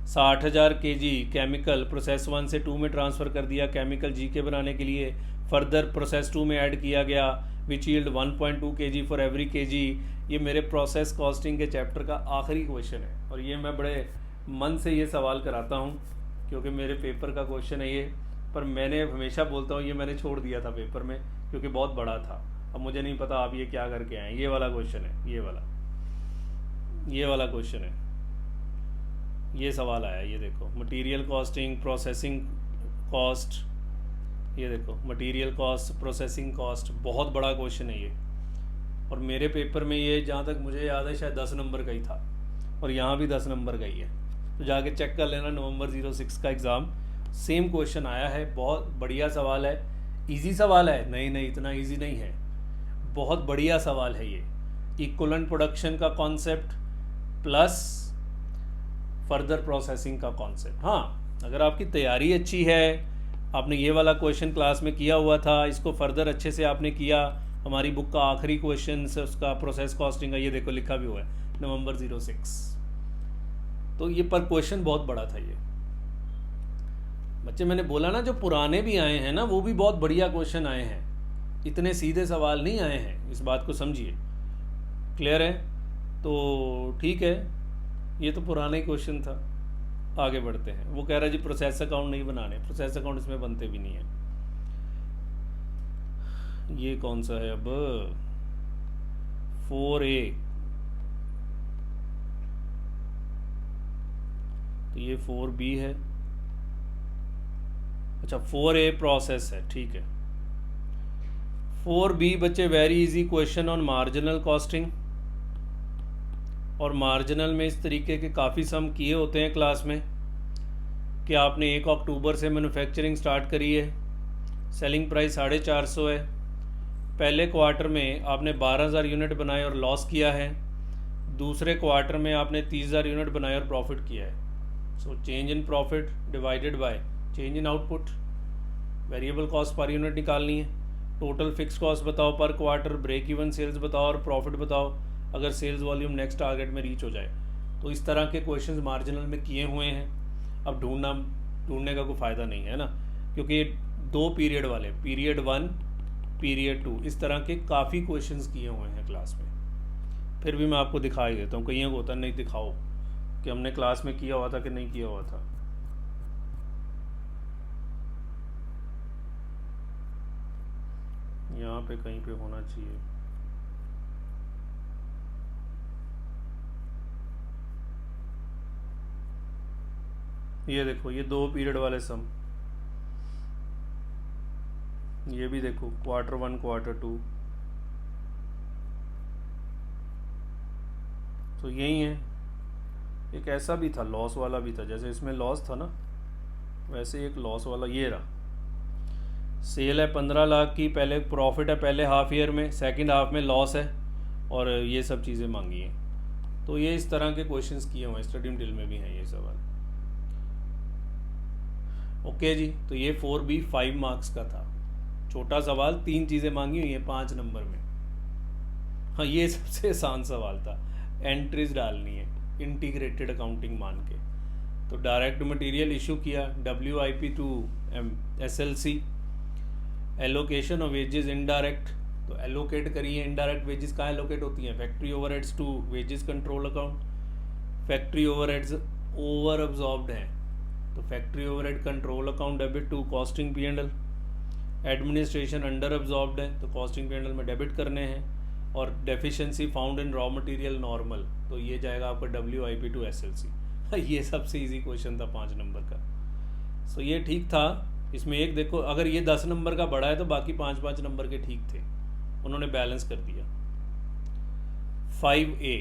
60,000 kg केमिकल प्रोसेस 1 से 2 में ट्रांसफ़र कर दिया केमिकल जी के बनाने के लिए, फर्दर प्रोसेस 2 में ऐड किया गया which yield 1.2 kg for every kg। ये मेरे प्रोसेस कॉस्टिंग के चैप्टर का आखिरी क्वेश्चन है, और ये मैं बड़े मन से ये सवाल कराता हूँ क्योंकि मेरे पेपर का क्वेश्चन है ये, पर मैंने हमेशा बोलता हूँ ये मैंने छोड़ दिया था पेपर में क्योंकि बहुत बड़ा था। अब मुझे नहीं पता आप ये क्या करके आए। ये वाला क्वेश्चन है, ये वाला क्वेश्चन है, ये सवाल आया, ये देखो मटेरियल कॉस्टिंग, प्रोसेसिंग कॉस्ट, ये देखो मटेरियल कॉस्ट, प्रोसेसिंग कॉस्ट, बहुत बड़ा क्वेश्चन है ये। और मेरे पेपर में ये जहाँ तक मुझे याद है शायद 10 नंबर का ही था, और यहाँ भी 10 नंबर का ही है, तो जाके चेक कर लेना। नवंबर 06 का एग्ज़ाम सेम क्वेश्चन आया है, बहुत बढ़िया सवाल है। इजी सवाल है? नहीं, इतना इजी नहीं है, बहुत बढ़िया सवाल है ये। इक्विवेलेंट प्रोडक्शन का कॉन्सेप्ट प्लस फर्दर प्रोसेसिंग का कॉन्सेप्ट। हाँ, अगर आपकी तैयारी अच्छी है, आपने ये वाला क्वेश्चन क्लास में किया हुआ था, इसको फर्दर अच्छे से आपने किया, हमारी बुक का आखिरी क्वेश्चन उसका प्रोसेस कॉस्टिंग का, ये देखो लिखा भी हुआ है नवंबर 06। तो ये पर क्वेश्चन बहुत बड़ा था ये बच्चे। मैंने बोला ना जो पुराने भी आए हैं ना वो भी बहुत बढ़िया क्वेश्चन आए हैं, इतने सीधे सवाल नहीं आए हैं, इस बात को समझिए। क्लियर है? तो ठीक है, ये तो पुराना ही क्वेश्चन था। आगे बढ़ते हैं। वो कह रहा है जी प्रोसेस अकाउंट नहीं बनाने, प्रोसेस अकाउंट इसमें बनते भी नहीं है। ये कौन सा है अब? 4A, तो ये 4B है। अच्छा 4A प्रोसेस है, ठीक है। 4B बच्चे very easy question on marginal costing, और मार्जिनल में इस तरीके के काफ़ी सम किए होते हैं क्लास में कि आपने 1 अक्टूबर से मैन्युफैक्चरिंग स्टार्ट करी है, सेलिंग प्राइस 450 है, पहले क्वार्टर में आपने 12,000 यूनिट बनाए और लॉस किया है, दूसरे क्वार्टर में आपने 30,000 यूनिट बनाए और प्रॉफिट किया है। So change in profit divided by change in output, variable cost per unit निकालनी है, टोटल फिक्स कॉस्ट बताओ पर क्वार्टर, ब्रेक इवन सेल्स बताओ और प्रॉफिट बताओ अगर सेल्स वॉल्यूम नेक्स्ट टारगेट में रीच हो जाए। तो इस तरह के क्वेश्चंस मार्जिनल में किए हुए हैं। अब ढूंढने का कोई फ़ायदा नहीं है ना, क्योंकि ये 2 पीरियड वाले, पीरियड 1 पीरियड 2, इस तरह के काफ़ी क्वेश्चंस किए हुए हैं क्लास में। फिर भी मैं आपको दिखा ही देता हूँ, कहीं को होता नहीं दिखाओ कि हमने क्लास में किया हुआ था कि नहीं किया हुआ था। यहाँ पे कहीं पे होना चाहिए। ये देखो, ये 2 पीरियड वाले सम, ये भी देखो क्वार्टर 1 क्वार्टर 2, तो यही है। एक ऐसा भी था, लॉस वाला भी था, जैसे इसमें लॉस था ना वैसे एक लॉस वाला ये रहा। सेल है 15 लाख की, पहले प्रॉफिट है पहले हाफ ईयर में, सेकंड हाफ में लॉस है, और ये सब चीज़ें मांगी हैं। तो ये इस तरह के क्वेश्चंस किए हुए हैं, स्टडी मटेरियल में भी हैं ये सवाल। ओके जी, तो ये 4B 5 मार्क्स का था, छोटा सवाल, 3 चीज़ें मांगी हुई हैं 5 नंबर में। हाँ, ये सबसे आसान सवाल था, एंट्रीज डालनी है इंटीग्रेटेड अकाउंटिंग मान के। तो डायरेक्ट मटेरियल इशू किया, WIP to SLC, allocation of wages indirect, तो एलोकेट करिए इनडायरेक्ट वेजेस कहाँ एलोकेट होती हैं, factory overheads to wages control account, factory overheads over absorbed हैं तो factory overhead control account debit to costing P&L, administration under absorbed है तो costing P&L में डेबिट करने हैं, और deficiency found in raw material normal, तो ये जाएगा आपका WIP टू SLC। ये सबसे इजी क्वेश्चन था 5 नंबर का। सो ये ठीक था। इसमें एक देखो, अगर ये 10 नंबर का बड़ा है तो बाकी 5-5 नंबर के ठीक थे, उन्होंने बैलेंस कर दिया। 5A,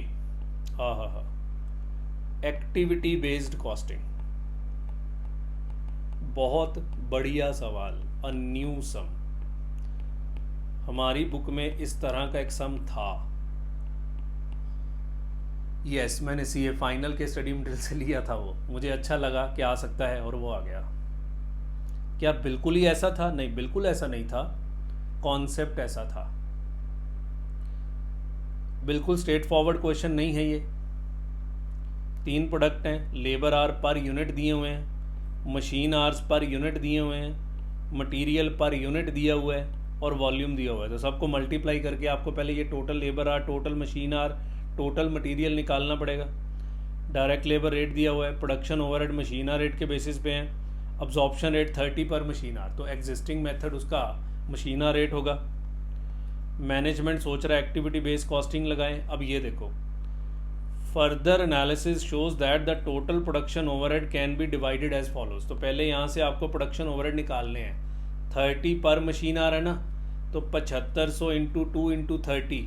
हाँ, एक्टिविटी बेस्ड कॉस्टिंग, बहुत बढ़िया सवाल, अ न्यू सम। हमारी बुक में इस तरह का एक सम था, यस, मैंने सीए फाइनल के स्टडी मटेरियल से लिया था, वो मुझे अच्छा लगा कि आ सकता है और वो आ गया। क्या बिल्कुल ही ऐसा था? नहीं, बिल्कुल ऐसा नहीं था, कॉन्सेप्ट ऐसा था। बिल्कुल स्ट्रेट फॉरवर्ड क्वेश्चन नहीं है ये। 3 प्रोडक्ट हैं, लेबर आर पर यूनिट दिए हुए हैं, मशीन आर्स पर यूनिट दिए हुए हैं, मटेरियल पर यूनिट दिया हुआ है और वॉल्यूम दिया हुआ है। तो सबको मल्टीप्लाई करके आपको पहले ये total labour hour, total machine hour, total material निकालना पड़ेगा। डायरेक्ट लेबर रेट दिया हुआ है, production overhead machine hour rate के बेसिस पे हैं, absorption rate 30 per machine hour, तो एग्जिस्टिंग मेथड उसका मशीन आर रेट होगा। मैनेजमेंट सोच रहा है एक्टिविटी बेस्ड कॉस्टिंग लगाएं। अब ये देखो, further analysis shows that the total production overhead can be divided as follows. तो पहले यहाँ से आपको प्रोडक्शन ओवरहेड निकालने हैं। 30 पर मशीन आ रहा है ना, तो 7500 इंटू 2 इंटू 30,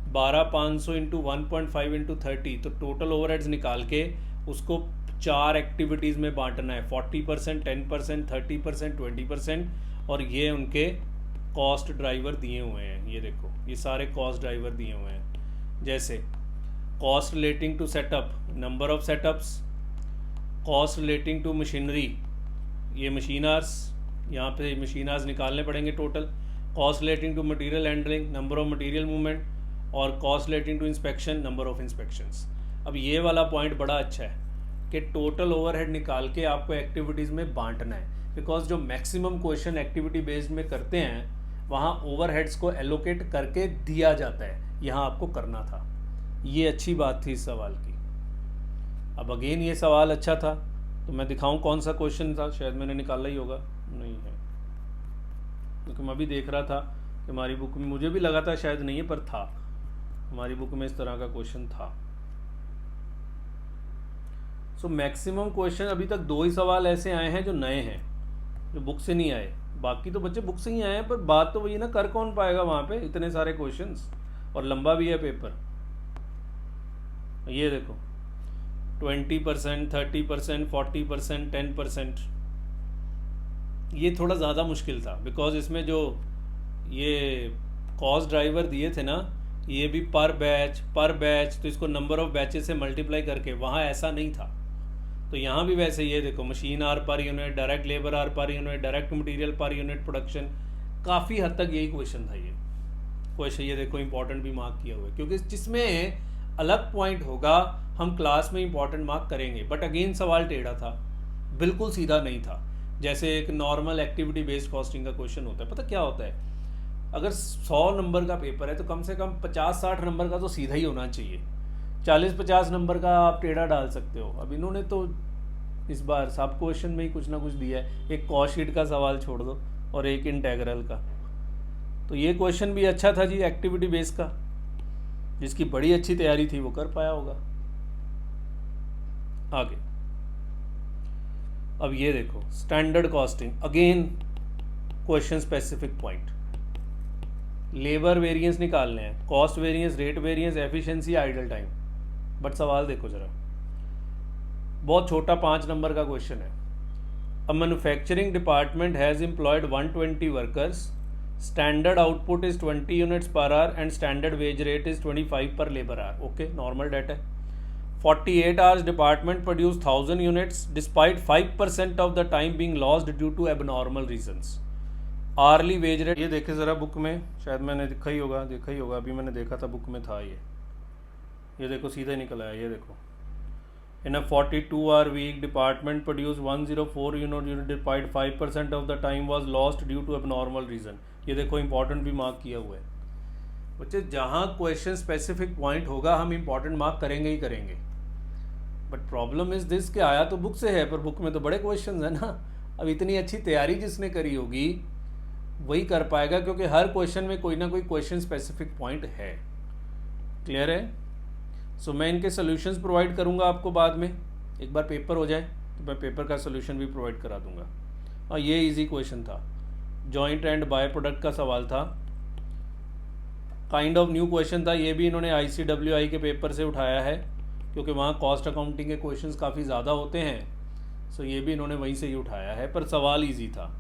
12500 इंटू 1.5 इंटू 30, तो टोटल ओवरहेड्स निकाल के उसको 4 एक्टिविटीज़ में बांटना है, 40%, 10%, 30%, 20%। और ये उनके कॉस्ट ड्राइवर दिए हुए हैं। ये देखो, ये सारे कॉस्ट ड्राइवर दिए हुए हैं, जैसे cost relating to setup, number of setups, cost relating to machinery, ये मशीन आर्स, यहाँ पे मशीन आर्स निकालने पड़ेंगे total, cost relating to material handling, number of material movement, और cost relating to inspection, number of inspections. अब ये वाला point बड़ा अच्छा है कि टोटल ओवरहेड निकाल के आपको एक्टिविटीज़ में बांटना है, बिकॉज जो मैक्सिमम क्वेश्चन एक्टिविटी बेस्ड में करते हैं वहाँ ओवरहेड्स को एलोकेट करके दिया जाता है, यहाँ आपको करना था। ये अच्छी बात थी इस सवाल की। अब अगेन ये सवाल अच्छा था, तो मैं दिखाऊं कौन सा क्वेश्चन था, शायद मैंने निकाला ही होगा, नहीं है, क्योंकि मैं भी देख रहा था कि हमारी बुक में, मुझे भी लगा था शायद नहीं है, पर था हमारी बुक में इस तरह का क्वेश्चन था। सो मैक्सिमम क्वेश्चन अभी तक 2 ही सवाल ऐसे आए हैं जो नए हैं, जो बुक से नहीं आए। बाकी तो बच्चे बुक से ही आए हैं, पर बात तो वही ना, कर कौन पाएगा वहाँ पे इतने सारे क्वेश्चंस, और लंबा भी है पेपर। ये देखो, 20%, 30%, 40%, 10%, ये थोड़ा ज़्यादा मुश्किल था, बिकॉज इसमें जो ये कॉस्ट ड्राइवर दिए थे ना, ये भी पर बैच, तो इसको नंबर ऑफ बैचेस से मल्टीप्लाई करके, वहाँ ऐसा नहीं था। तो यहाँ भी वैसे, ये देखो, machine hour per unit, direct labour hour per unit, direct material per unit production, काफ़ी हद तक यही क्वेश्चन था। ये क्वेश्चन ये देखो इंपॉर्टेंट भी मार्क किया हुआ है, क्योंकि जिसमें अलग पॉइंट होगा हम क्लास में इंपॉर्टेंट मार्क करेंगे। बट अगेन सवाल टेढ़ा था, बिल्कुल सीधा नहीं था। जैसे एक नॉर्मल एक्टिविटी बेस्ड कॉस्टिंग का क्वेश्चन होता है, पता क्या होता है, अगर 100 नंबर का पेपर है तो कम से कम 50-60 नंबर का तो सीधा ही होना चाहिए, 40-50 नंबर का आप टेढ़ा डाल सकते हो। अब इन्होंने तो इस बार सब क्वेश्चन में ही कुछ ना कुछ दिया है, एक कॉस्ट शीट का सवाल छोड़ दो और एक इंटेग्रल का। तो ये क्वेश्चन भी अच्छा था जी, एक्टिविटी बेस का, जिसकी बड़ी अच्छी तैयारी थी वो कर पाया होगा। आगे अब ये देखो, standard costing, again question specific point, labour variance निकालने हैं, cost variance, rate variance, efficiency, idle time. But सवाल देखो जरा, बहुत छोटा 5 नंबर का क्वेश्चन है। A manufacturing department has employed 120 workers, standard output is 20 units per hour and standard wage rate is 25 per labour hour. Okay, normal data है। 48 hours department produce 1000 units despite 5% of the time being lost due to abnormal reasons. Hourly wage rate, ये देखे ज़रा book में, शायद मैंने देखा ही होगा, अभी मैंने देखा था, बुक में था ये देखो सीधे निकल आया। ये देखो, in a 42 hour week department produce 104 unit despite 5% of the time was lost due to abnormal reason. ये देखो इंपॉर्टेंट भी मार्क किया हुआ है। बच्चे, जहाँ क्वेश्चन स्पेसिफिक पॉइंट होगा हम इंपॉर्टेंट मार्क करेंगे ही करेंगे। बट प्रॉब्लम इज दिस कि आया तो बुक से है, पर बुक में तो बड़े क्वेश्चन है ना। अब इतनी अच्छी तैयारी जिसने करी होगी वही कर पाएगा, क्योंकि हर क्वेश्चन में कोई ना कोई क्वेश्चन स्पेसिफिक पॉइंट है। क्लियर है? सो मैं इनके सोल्यूशंस प्रोवाइड करूंगा आपको बाद में, एक बार पेपर हो जाए तो मैं पेपर का सोल्यूशन भी प्रोवाइड करा दूंगा। और ये इजी क्वेश्चन था, जॉइंट एंड बाय प्रोडक्ट का सवाल था, काइंड ऑफ न्यू क्वेश्चन था। ये भी इन्होंने ICWI के पेपर से उठाया है, क्योंकि वहाँ कॉस्ट अकाउंटिंग के क्वेश्चंस काफ़ी ज़्यादा होते हैं। सो ये भी इन्होंने वहीं से ही उठाया है, पर सवाल इजी था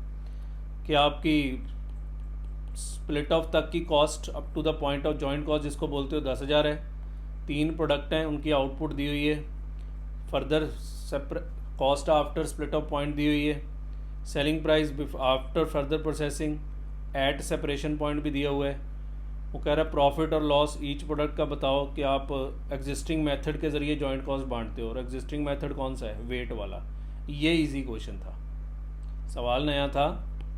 कि आपकी स्प्लिट ऑफ तक की cost up to the point of joint cost जिसको बोलते हो 10,000 है, 3 प्रोडक्ट हैं, उनकी आउटपुट दी हुई है, further cost after split off point दी हुई है, selling price after further processing at separation point भी दिया हुआ है। वो कह रहा है प्रॉफिट और लॉस ईच प्रोडक्ट का बताओ कि आप एग्जिस्टिंग मेथड के ज़रिए जॉइंट कॉस्ट बांटते हो, और एग्जिस्टिंग मेथड कौन सा है, वेट वाला। ये इजी क्वेश्चन था, सवाल नया था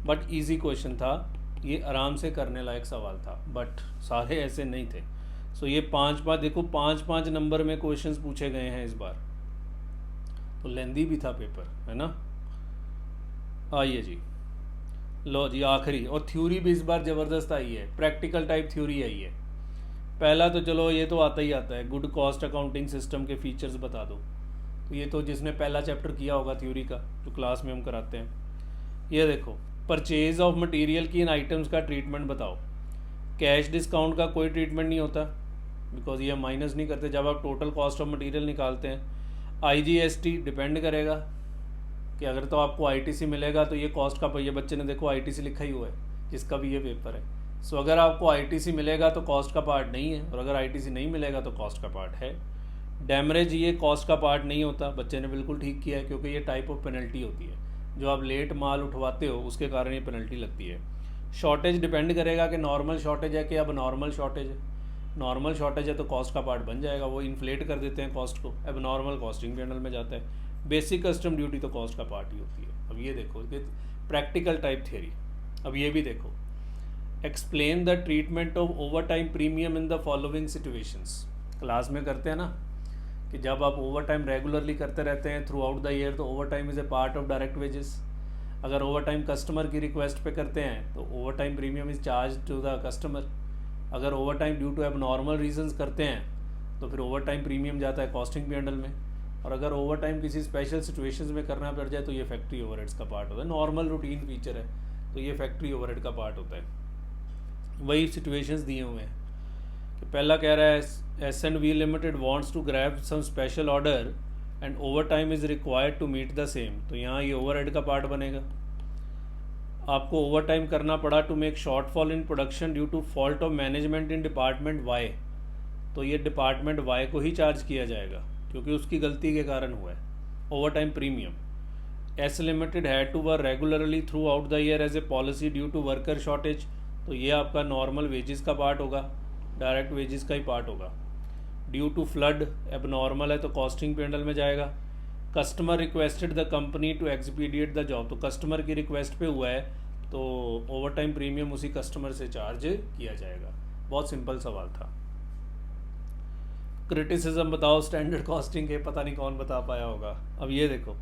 बट इजी क्वेश्चन था, ये आराम से करने लायक सवाल था, बट सारे ऐसे नहीं थे। सो ये 5 देखो 5 नंबर में क्वेश्चंस पूछे गए हैं इस बार, तो लेंदी भी था पेपर, है ना। आइए जी, लो जी आखिरी, और थ्योरी भी इस बार ज़बरदस्त आई है, प्रैक्टिकल टाइप थ्योरी आई है। पहला तो चलो ये तो आता ही आता है, गुड कॉस्ट अकाउंटिंग सिस्टम के फीचर्स बता दो। तो ये तो जिसने पहला चैप्टर किया होगा थ्योरी का, जो क्लास में हम कराते हैं। ये देखो, परचेज ऑफ मटेरियल की इन आइटम्स का ट्रीटमेंट बताओ। कैश डिस्काउंट का कोई ट्रीटमेंट नहीं होता, बिकॉज ये माइनस नहीं करते जब आप टोटल कॉस्ट ऑफ मटेरियल निकालते हैं। IGST डिपेंड करेगा कि अगर तो आपको ITC मिलेगा तो ये कॉस्ट का, ये बच्चे ने देखो ITC लिखा ही हुआ है जिसका भी ये पेपर है। सो अगर आपको ITC मिलेगा तो कॉस्ट का पार्ट नहीं है, और अगर ITC नहीं मिलेगा तो कॉस्ट का पार्ट है। डैमरेज ये कॉस्ट का पार्ट नहीं होता, बच्चे ने बिल्कुल ठीक किया है, क्योंकि ये टाइप ऑफ पेनल्टी होती है, जो आप लेट माल उठवाते हो उसके कारण ये पेनल्टी लगती है। शॉर्टेज डिपेंड करेगा कि नॉर्मल शॉर्टेज है कि अब नॉर्मल शॉर्टेज है। नॉर्मल शॉर्टेज है तो कॉस्ट का पार्ट बन जाएगा, वो इन्फ्लेट कर देते हैं कॉस्ट को, अब नॉर्मल कॉस्टिंग जनरल में जाता है। बेसिक कस्टम ड्यूटी तो कॉस्ट का पार्ट ही होती है। अब ये देखो प्रैक्टिकल टाइप थ्योरी। अब ये भी देखो, explain the treatment of over time premium in the following situations. Class में करते हैं ना कि जब आप ओवर टाइम रेगुलरली करते रहते हैं थ्रू आउट द ईयर, तो over time is a part of direct wages. अगर ओवर टाइम कस्टमर की रिक्वेस्ट पे करते हैं तो over time premium is charge to the customer. अगर overtime due to abnormal reasons करते हैं तो फिर ओवर टाइम प्रीमियम जाता है कॉस्टिंग P&L में। और अगर ओवर टाइम किसी स्पेशल सिचुएशंस में करना पड़ जाए तो ये फैक्ट्री ओवरहेड्स का पार्ट होता है। नॉर्मल रूटीन फीचर है तो ये फैक्ट्री ओवरहेड का पार्ट होता है। वही सिचुएशंस दिए हुए हैं कि पहला कह रहा है S&V limited wants to grab some special order and overtime is required to meet the same. तो यहाँ ये ओवरहेड का पार्ट बनेगा। आपको ओवर टाइम करना पड़ा to make shortfall in production due to fault of management in department Y. तो ये डिपार्टमेंट वाई को ही चार्ज किया जाएगा क्योंकि उसकी गलती के कारण हुआ है। Over time premium S limited had to work regularly throughout the year as a policy due to worker shortage. तो ये आपका नॉर्मल वेजेस का पार्ट होगा, डायरेक्ट वेजेस का ही पार्ट होगा। ड्यू टू फ्लड एबनॉर्मल है तो कॉस्टिंग P&L में जाएगा। Customer requested the company to expedite the job. तो कस्टमर की रिक्वेस्ट पे हुआ है तो ओवर टाइम प्रीमियम उसी कस्टमर से चार्ज किया जाएगा। बहुत सिंपल सवाल था। क्रिटिसिज्म बताओ स्टैंडर्ड कॉस्टिंग के, पता नहीं कौन बता पाया होगा। अब ये देखो,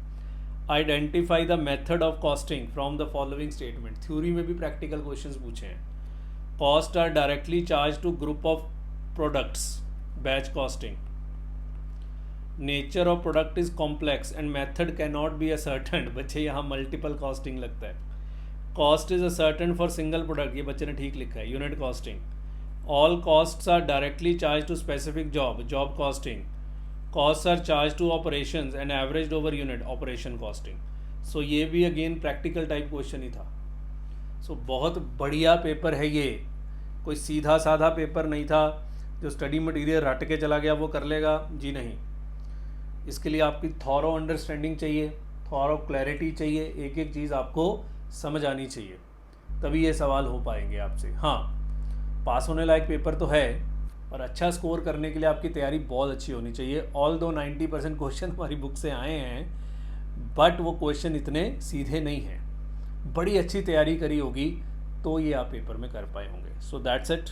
identify the method of costing from the following statement. Theory में भी प्रैक्टिकल क्वेश्चंस पूछे हैं। Cost are directly charge to group of products, batch costing. Nature of product is complex and method can not be ascertained. बच्चे यहाँ multiple costing लगता है। Cost is ascertained for single product, ये बच्चे ने ठीक लिखा है, unit costing. All costs are directly charge to specific job, job costing. Cost are charge to operations and average over unit, operation costing. So ये भी अगेन प्रैक्टिकल टाइप क्वेश्चन ही था। सो बहुत बढ़िया पेपर है ये, कोई सीधा साधा पेपर नहीं था जो स्टडी मटेरियल रट के चला गया वो कर लेगा जी, नहीं। इसके लिए आपकी थॉरो अंडरस्टैंडिंग चाहिए, थॉरो क्लैरिटी चाहिए, एक एक चीज़ आपको समझ आनी चाहिए, तभी ये सवाल हो पाएंगे आपसे। हाँ, पास होने लायक पेपर तो है, और अच्छा स्कोर करने के लिए आपकी तैयारी बहुत अच्छी होनी चाहिए। ऑल दो 90% क्वेश्चन हमारी बुक से आए हैं, बट वो क्वेश्चन इतने सीधे नहीं हैं। बड़ी अच्छी तैयारी करी होगी तो ये आप पेपर में कर पाए होंगे। So that's it.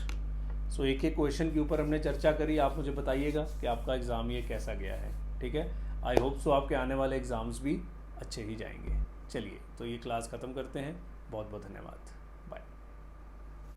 सो एक एक क्वेश्चन के ऊपर हमने चर्चा करी। आप मुझे बताइएगा कि आपका एग्ज़ाम ये कैसा गया है, ठीक है। आई होप सो आपके आने वाले एग्ज़ाम्स भी अच्छे ही जाएंगे। चलिए, तो ये क्लास ख़त्म करते हैं। बहुत बहुत धन्यवाद।